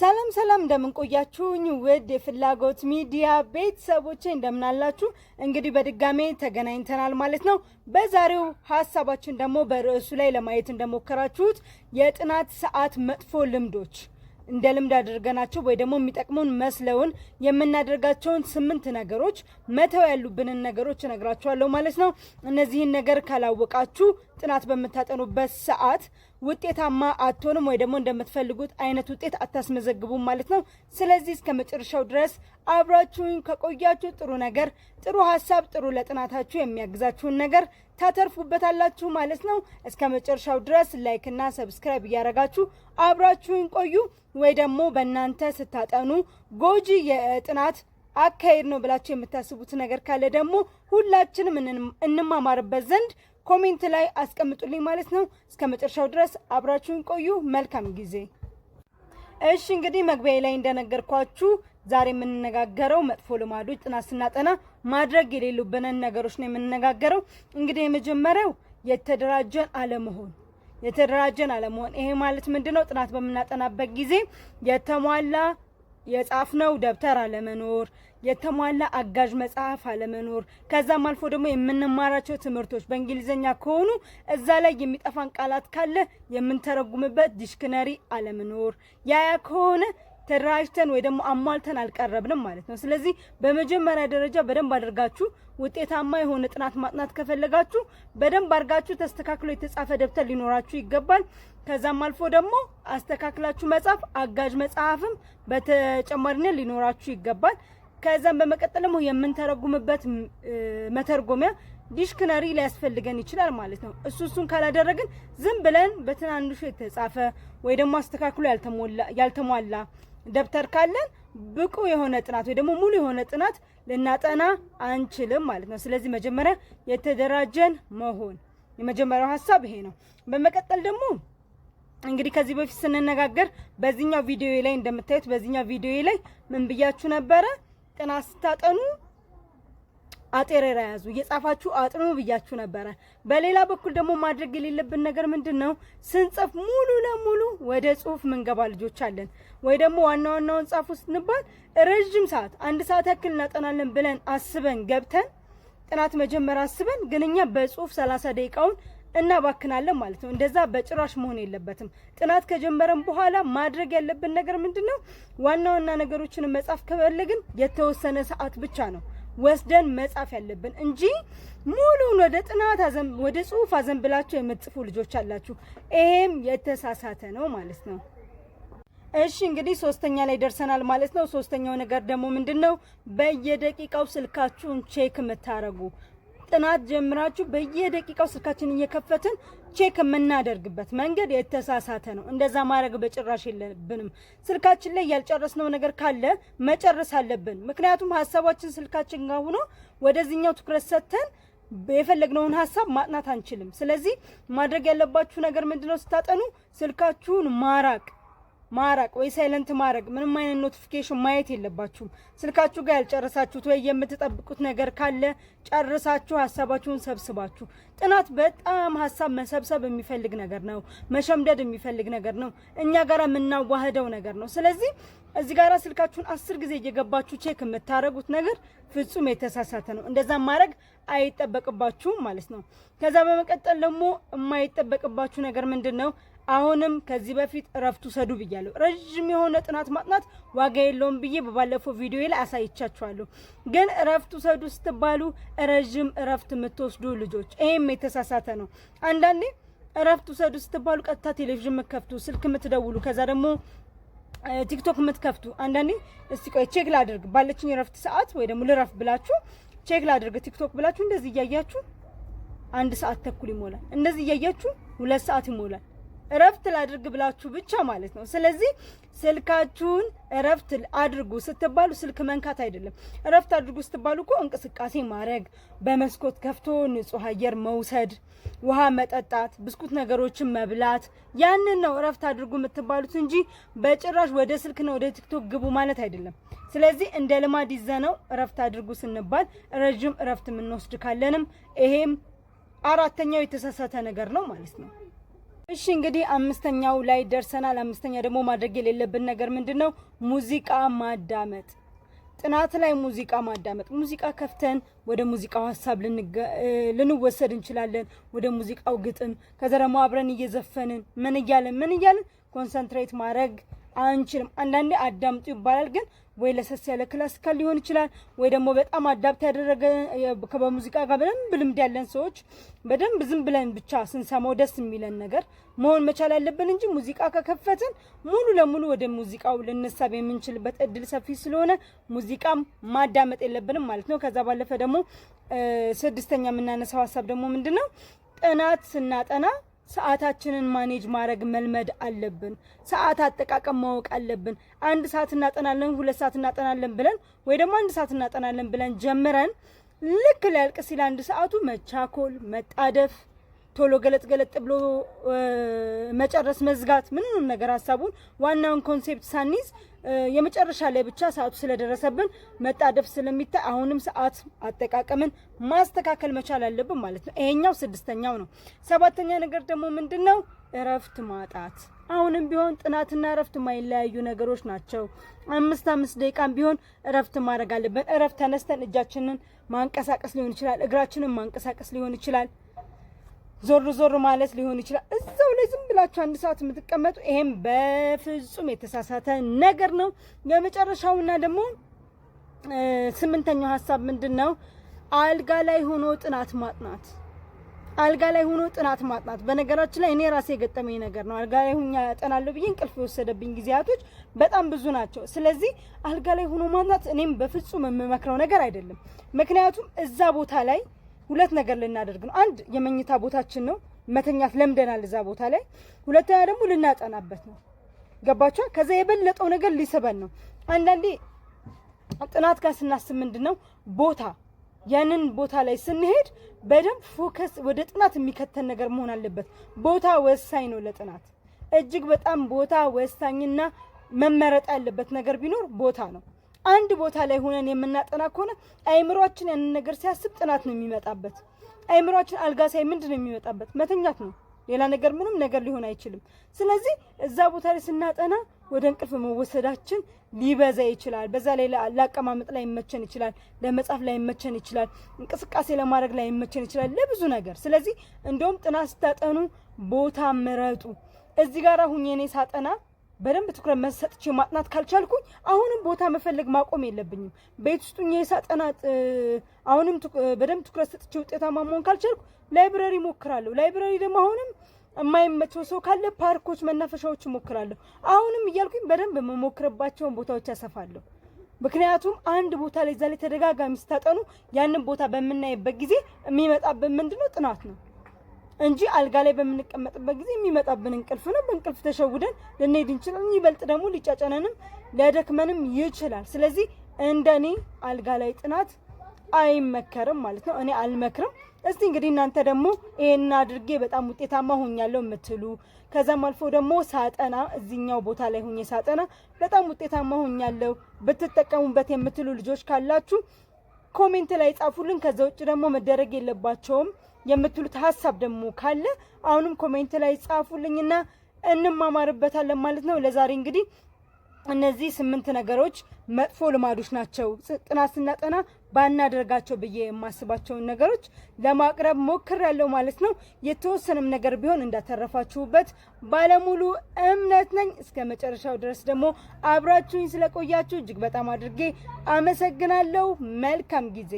ሰላም እንደምን ቆያችሁኝ ውድ የፍላጎት ሚዲያ ቤተሰቦቼ እንደምን አላችሁ እንግዲህ በድጋሜ ተገናኝተናል ማለት ነው በዛሬው ሐሳባችን ደግሞ በርዕሱ ላይ ለማየት እንደሞከራችሁት የጥናት ሰዓት መጥፎ ልምዶች እንደ ልምድ አድርገናቸው ወይ ደግሞ የሚጠቅሙን መስለውን የምናደርጋቸውን 8 ነገሮች መተው ያሉብንን ነገሮች እነግራችኋለሁ ማለት ነው እነዚህን ነገር ካላወቃችሁ ጥናት በመታጠኑበት ሰዓት ውጤታማ አትሆኑም ወይ ደግሞ እንደምትፈልጉት አይነት ውጤት አታስመዘግቡም ማለት ነው ስለዚህ እስከ መጨረሻው ድረስ አብራችሁኝ ከቆያችሁ ጥሩ ነገር ጥሩ ሐሳብ ጥሩ ለጥናታችሁ የሚያግዛችሁን ነገር ታተርፉበታላችሁ ማለት ነው እስከ መጨረሻው ድረስ ላይክ እና ሰብስክራይብ ያደርጋችሁ አብራችሁኝ ቆዩ ወይ ደግሞ በእናንተ ስታጠኑ ጎጂ የጥናት አካሄድ ነው ብላችሁ የምታስቡት ነገር ካለ ደግሞ ሁላችንም እንማማርበት ዘንድ ኮሜንት ላይ አስቀምጡልኝ ማለት ነው እስከ መጨረሻው ድረስ አብራችሁን ቆዩ መልካም ጊዜ እሺ እንግዲህ መግቢያ ላይ እንደነገርኳችሁ ዛሬ የምንነጋገረው መጥፎ ልማዶች ጥናት ስናጠና ማድረግ የሌሉብንን ነገሮች ነው የምንነጋገረው እንግዲህ የመጀመሪያው የተደራጀን አለመሆን ይሄ ማለት ምንድነው ጥናት በመናጠናበት ጊዜ የተሟላ የጻፍነው ደብተር አለመኖር የተሟላ አጋዥ መጽሐፍ አለመኖር ከዛም አልፎ ደግሞ የምንማራቸው ትምህርቶች በእንግሊዘኛ ከሆኑ እዛ ላይ የሚጠፋን ቃላት ካለ የምንተረጉምበት ዲክሽነሪ አለመኖር ያ ከሆነ ተራጅተን ወይ ደግሞ አሟልተን አልቀረብንም ማለት ነው ስለዚህ በመጀመሪያ ደረጃ በደንብ አድርጋችሁ ውጤታማ የሆነ ጥናት ማጥናት ከፈለጋችሁ በደንብ አድርጋችሁ ተስተካክሎ የተጻፈ ደብተር ሊኖራችሁ ይገባል ከዛም አልፎ ደግሞ አስተካክላችሁ መጻፍ አጋዥ መጽሐፍም በተጨማሪነት ሊኖራችሁ ይገባል ከዛም በመቀጠል ደግሞ የምንተረጉምበት መተርጎሚያ ዲክሽነሪ ሊያስፈልገን ይችላል ማለት ነው እሱን ካላደረግን ዝም ብለን በትናንሹ የተጻፈ ወይ ደግሞ አስተካክሎ ያልተሟላ ደብተር ካለን ብቁ የሆነ ጥናት ወይ ደግሞ ሙሉ የሆነ ጥናት ልናጠና አንችልም ማለት ነው ስለዚህ መጀመሪያ የተደራጀን መሆን የመጀመሪያው ሐሳብ ይሄ ነው በመቀጠል ደግሞ እንግዲህ ከዚህ በፊት ስንነጋገር በዚህኛው ቪዲዮ ላይ እንደምታዩት በዚህኛው ቪዲዮ ላይ ምን ብያችሁ ነበር ጥናት ስታጠኑ አጤሬራ ያዙ የጻፋችሁ አጥኑ ብያችሁ ነበር በሌላ በኩል ደግሞ ማድረግ የሌለብን ነገር ምንድነው ስንጽፍ ሙሉ ለሙሉ ወደ ጽሁፍ መንገባ ልጆች አለን ወይ ደግሞ ዋናውን ጻፉ ስንባል ረጅም ሰዓት 1 ሰዓት ያክል እናጠናለን ብለን አስበን ገብተን ጥናት መጀመር አስበን ግንኛ በጽሁፍ 30 ደቂቃውን እናባክናለን ማለት ነው እንደዛ በጭራሽ መሆን የለበትም ጥናት ከጀመረን በኋላ ማድረግ ያለብን ነገር ምንድነው ዋናውና ነገሮችን መጻፍ ከፈለግን የተወሰነ ሰዓት ብቻ ነው ወስደን መጻፍ ያለብን እንጂ ሙሉውን ወደ ጥናት ወደ ጽሁፍ አዘንብላችሁ የምትጽፉ ልጆች አላችሁ ይሄም የተሳሳተ ነው ማለት ነው እሺ እንግዲህ ሶስተኛ ላይ ደርሰናል ማለት ነው ሶስተኛው ነገር ደግሞ ምንድነው በየደቂቃው ስልካችሁን ቼክ መታረጉ ጥናት ጀምራችሁ በየደቂቃው ስልካችንን እየከፈትን ቼክ የምናደርግበት መንገድ የተሳሳተ ነው እንደዛ ማድረግ በጭራሽ የለብንም ስልካችን ላይ ያልጨረስነው ነገር ካለ መጨረስ አለብን ምክንያቱም ሐሳባችን ስልካችን ጋር ሆኖ ወደዚህኛው ትኩረት ሰጥተን የፈለግነውን ሐሳብ ማጥናት አንችልም ስለዚህ ማድረግ ያለባችሁ ነገር ምንድነው ስታጠኑ ስልካችሁን ማራቅ ወይ ሳይለንት ማድረግ ምንም አይነት ኖቲፊኬሽን ማየት የለባችሁም ስልካችሁ ጋር ያልጨረሳችሁት ወይ የምትጠብቁት ነገር ካለ ጨርሳችሁ ሐሳባችሁን ሰብስባችሁ ጥናት በጣም ሐሳብ መሰብሰብ የሚፈልግ ነገር ነው መሸምደድ የሚፈልግ ነገር ነው እኛ ጋር የምናዋህደው ነገር ነው ስለዚህ እዚህ ጋር ስልካችሁን 10 ጊዜ እየገባችሁ ቼክ የምታረጉት ነገር ፍጹም የተሳሳተ ነው እንደዛ ማድረግ አይጠበቅባችሁም ማለት ነው ከዛ በመቀጠል ደግሞ የማይጠበቅባችሁ ነገር ምንድነው አሁንም ከዚህ በፊት እረፍቱ ሰዱ ብያለሁ ረጅም የሆነ ጥናት ማጥናት ዋጋ የለውም ብዬ በባለፈው ቪዲዮ ላይ አሳይቻችኋለሁ ግን እረፍቱ ሰዱ ስትባሉ ረጅም እረፍት የምትወስዱ ልጆች ይሄም የተሳሳተ ነው አንዳንዴ እረፍቱ ሰዱ ስትባሉ ቀጥታ ቴሌቪዥን መከፍቱ ስልክ የምትደውሉ ከዛ ደግሞ ቲክቶክ የምትከፍቱ አንዳንዴ እስቲ ቆይ ቼክ ላድርግ ባለችኝ እረፍት ሰዓት ወይ ደግሞ ልረፍ ብላችሁ ቼክ ላድርግ ቲክቶክ ብላችሁ እንደዚህ እያያችሁ 1 ሰዓት ተኩል ይሞላል እንደዚህ እያያችሁ 2 ሰዓት ይሞላል እረፍት ላድርግ ብላችሁ ብቻ ማለት ነው ስለዚህ ስልካችሁን እረፍት አድርጉ ስትባሉ ስልክ መንካት አይደለም እረፍት አድርጉ ስትባሉ እኮ እንቅስቃሴ ማድረግ በመስኮት ከፍቶ ንጹህ አየር መውሰድ ውሃ መጠጣት ብስኩት ነገሮችን መብላት ያንን ነው እረፍት አድርጉ የምትባሉት እንጂ በጭራሽ ወደ ስልክና ወደ ቲክቶክ ግቡ ማለት አይደለም ስለዚህ እንደ ልማድ ይዘነው እረፍት አድርጉ ስንባል ረጅም እረፍት የምንወስድ ካለንም ይሄም አራተኛው የተሳሳተ ነገር ነው ማለት ነው እሺ እንግዲህ አምስተኛው ላይ ደርሰናል። አምስተኛ ደግሞ ማድረግ የሌለብን ነገር ምንድነው? ሙዚቃ ማዳመጥ። ጥናት ላይ ሙዚቃ ማዳመጥ። ሙዚቃ ከፍተን ወደ ሙዚቃው ሐሳብ ልንወሰድ እንችላለን፣ ወደ ሙዚቃው ግጥም። ከዛ ደግሞ አብረን እየዘፈንን ምን እያለን ኮንሰንትሬት ማድረግ አንችልም። አንዳንዴ አዳምጡ ይባላል፣ ግን ወይ ለሰስ ያለ ክላሲካል ሊሆን ይችላል፣ ወይ ደግሞ በጣም አዳፕት ያደረገ በሙዚቃ ጋር በደንብ ልምድ ያለን ሰዎች በደንብ ዝም ብለን ብቻ ስንሰማው ደስ የሚለን ነገር መሆን መቻል አለብን እንጂ ሙዚቃ ከከፈትን ሙሉ ለሙሉ ወደ ሙዚቃው ልንሳብ የምንችልበት እድል ሰፊ ስለሆነ ሙዚቃም ማዳመጥ የለብንም ማለት ነው። ከዛ ባለፈ ደግሞ ስድስተኛ የምናነሳው ሀሳብ ደግሞ ምንድነው? ጥናት ስናጠና ሰዓታችንን ማኔጅ ማድረግ መልመድ አለብን። ሰዓት አጠቃቀም ማወቅ አለብን። 1 ሰዓት እናጠናለን 2 ሰዓት እናጠናለን ብለን ወይ ደግሞ 1 ሰዓት እናጠናለን ብለን ጀምረን ልክ ሊያልቅ ሲል 1 ሰዓቱ መቻኮል፣ መጣደፍ፣ ቶሎ ገለጥ ብሎ መጨረስ፣ መዝጋት ምንም ነገር ሐሳቡን ዋናውን ኮንሴፕት ሳንይዝ የመጨረሻ ላይ ብቻ ሰዓቱ ስለደረሰብን መጣደፍ ስለሚታይ አሁንም ሰዓት አጠቃቀምን ማስተካከል መቻል አለብን ማለት ነው። ይሄኛው ስድስተኛው ነው። ሰባተኛ ነገር ደግሞ ምንድነው? እረፍት ማጣት። አሁንም ቢሆን ጥናትና እረፍት ማይለያዩ ነገሮች ናቸው። 5 ደቂቃም ቢሆን እረፍት ማድረግ አለብን። እረፍት ተነስተን እጃችንን ማንቀሳቀስ ሊሆን ይችላል፣ እግራችንን ማንቀሳቀስ ሊሆን ይችላል፣ ዞር ማለት ሊሆን ይችላል። እዛው ላይ ዝም ብላችሁ 1 ሰዓት የምትቀመጡ ይሄም በፍጹም የተሳሳተ ነገር ነው። የመጨረሻውና ደግሞ 8ኛው ሐሳብ ምንድነው? አልጋ ላይ ሆኖ ጥናት ማጥናት። አልጋ ላይ ሆኖ ጥናት ማጥናት በነገራችን ላይ እኔ ራሴ የገጠመኝ ነገር ነው። አልጋ ላይ ሆኜ አጠናለሁ ብዬ እንቅልፍ የወሰደብኝ ጊዜያቶች በጣም ብዙ ናቸው። ስለዚህ አልጋ ላይ ሆኖ ማጥናት እኔም በፍጹም የምመክረው ነገር አይደለም። ምክንያቱም እዛ ቦታ ላይ ሁለት ነገር ልናደርግ ነው። አንድ የመኝታ ቦታችን ነው፣ መተኛት ለምደናል እዛ ቦታ ላይ። ሁለተኛ ደግሞ ልናጠናበት ነው። ገባችሁ? ከዛ የበለጠው ነገር ሊስበን ነው። አንዳንዴ ጥናት ጋር ስናስብ ምንድነው ቦታ ያንን ቦታ ላይ ስንሄድ በደንብ ፎከስ ወደ ጥናት የሚከተን ነገር መሆን አለበት። ቦታ ወሳኝ ነው ለጥናት እጅግ በጣም ቦታ ወሳኝና መመረጥ ያለበት ነገር ቢኖር ቦታ ነው። አንድ ቦታ ላይ ሆነን የምናጠና ከሆነ አይምሮአችን ያንን ነገር ሲያስብ ጥናት ነው የሚመጣበት። አይምሮአችን አልጋ ሳይ ምንድነው የሚመጣበት? መተኛት ነው። ሌላ ነገር ምንም ነገር ሊሆን አይችልም። ስለዚህ እዛ ቦታ ላይ ስናጠና ወደ እንቅልፍ መወሰዳችን ሊበዛ ይችላል። በዛ ላይ ለአቀማመጥ ላይ ይመቸን ይችላል፣ ለመጻፍ ላይ ይመቸን ይችላል፣ እንቅስቃሴ ለማድረግ ላይ ይመቸን ይችላል፣ ለብዙ ነገር። ስለዚህ እንደውም ጥናት ስታጠኑ ቦታ ምረጡ። እዚህ ጋር አሁን የኔ ሳጠና በደንብ ትኩረት መስጠት ማጥናት ካልቻልኩኝ አሁንም ቦታ መፈለግ ማቆም የለብኝም። ቤት ውስጥ ሆኜ ሳጠና አሁንም በደንብ ትኩረት ሰጥቼ ውጤታማ መሆን ካልቻልኩ ላይብረሪ ሞክራለሁ። ላይብረሪ ደግሞ አሁንም የማይመቸው ሰው ካለ ፓርኮች፣ መናፈሻዎች ሞክራለሁ። አሁንም እያልኩኝ በደንብ መሞክርባቸውን ቦታዎች ያሰፋለሁ። ምክንያቱም አንድ ቦታ ላይ ዛሬ ተደጋጋሚ ስታጠኑ ያንን ቦታ በመናይበት ጊዜ የሚመጣብን ምንድነው? ጥናት ነው እንጂ አልጋ ላይ በምንቀመጥበት ጊዜ የሚመጣብን እንቅልፍ ነው። በእንቅልፍ ተሸውደን ልንሄድ እንችላለን። ይበልጥ ደግሞ ሊጫጫነንም ሊያደክመንም ይችላል። ስለዚህ እንደኔ አልጋ ላይ ጥናት አይመከርም ማለት ነው። እኔ አልመክርም። እስቲ እንግዲህ እናንተ ደግሞ ይሄን አድርጌ በጣም ውጤታማ ሆኛለሁ የምትሉ ከዛም አልፎ ደግሞ ሳጠና እዚህኛው ቦታ ላይ ሆኜ ሳጠና በጣም ውጤታማ ሆኛለሁ ብትጠቀሙበት የምትሉ ልጆች ካላችሁ ኮሜንት ላይ ጻፉልን። ከዛ ውጭ ደግሞ መደረግ የለባቸውም የምትሉት ሐሳብ ደግሞ ካለ አሁንም ኮሜንት ላይ ጻፉልኝና እንማማርበታለን ማለት ነው። ለዛሬ እንግዲህ እነዚህ 8 ነገሮች መጥፎ ልማዶች ናቸው ጥናት ስናጠና ባናደርጋቸው ብዬ የማስባቸውን ነገሮች ለማቅረብ ሞክሬያለሁ ማለት ነው። የተወሰነም ነገር ቢሆን እንዳተረፋችሁበት ባለሙሉ እምነት ነኝ። እስከ መጨረሻው ድረስ ደግሞ አብራችሁኝ ስለቆያችሁ እጅግ በጣም አድርጌ አመሰግናለሁ። መልካም ጊዜ